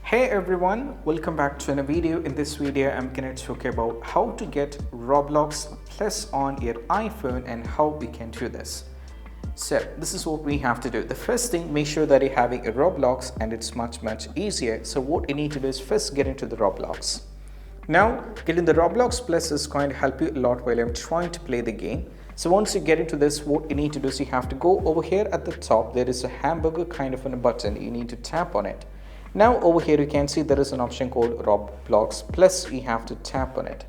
Hey everyone, welcome back to another video. In this video, I'm going to talk about how to get Roblox Plus on your iPhone and how we can do this. So this is what we have to do. The first thing, make sure that you're having a Roblox, and it's much easier. So what you need to do is first get into the Roblox. Now getting the Roblox Plus is going to help you a lot while I'm trying to play the game. So once you get into this, what you need to do is you have to go over here at the top. There is a hamburger kind of a button. You need to tap on it. Now over here you can see there is an option called Roblox Plus. You have to tap on it.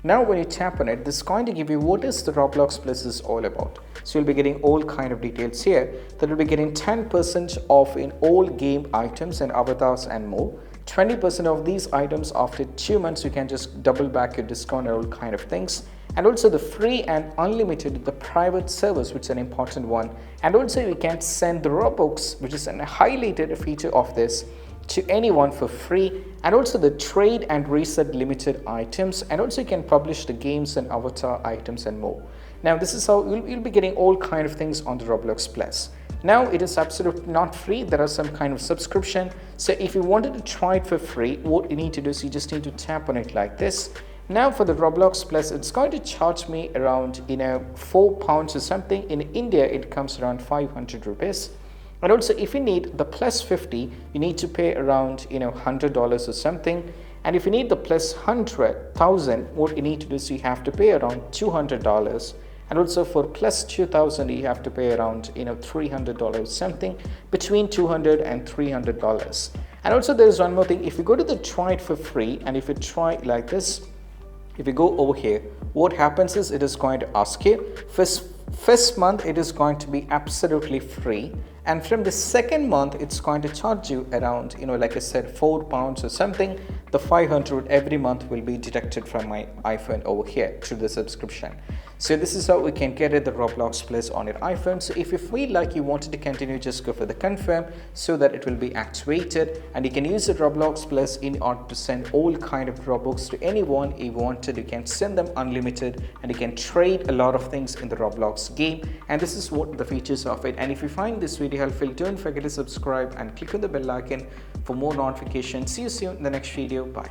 Now when you tap on it, this is going to give you what is the Roblox Plus is all about. So you'll be getting all kind of details here. That you'll be getting 10% off in all game items and avatars and more. 20% of these items after 2 months. You can just double back your discount and all kind of things. And also the free and unlimited, the private service, which is an important one. And also you can send the Robux, which is a highlighted feature of this, to anyone for free, and also the trade and reset limited items, and also you can publish the games and avatar items and more. Now this is how you'll be getting all kind of things on the Roblox Plus. Now it is absolutely not free. There are some kind of subscription. So if you wanted to try it for free, what you need to do is you just need to tap on it like this. Now for the Roblox Plus, it's going to charge me around £4 or something. In India it comes around 500 rupees. And also if you need the plus 50, you need to pay around $100 or something. And if you need the plus 100,000, what you need to do is you have to pay around $200. And also for plus 2,000, you have to pay around $300 something, between $200 and $300. And also there is one more thing. If you go to the try it for free, and if you try it like this, if you go over here, what happens is it is going to ask you first month it is going to be absolutely free, and from the second month it's going to charge you around like I said £4 or something. The 500 every month will be deducted from my iPhone over here through the subscription. So this is how we can get it, the Roblox Plus on your iPhone. So if you feel like you wanted to continue, just go for the confirm so that it will be activated, and you can use the Roblox Plus in order to send all kind of Robux to anyone you wanted. You can send them unlimited, and you can trade a lot of things in the Roblox game. And this is what the features of it. And if you find this video helpful, don't forget to subscribe and click on the bell icon for more notifications. See you soon in the next video. Bye.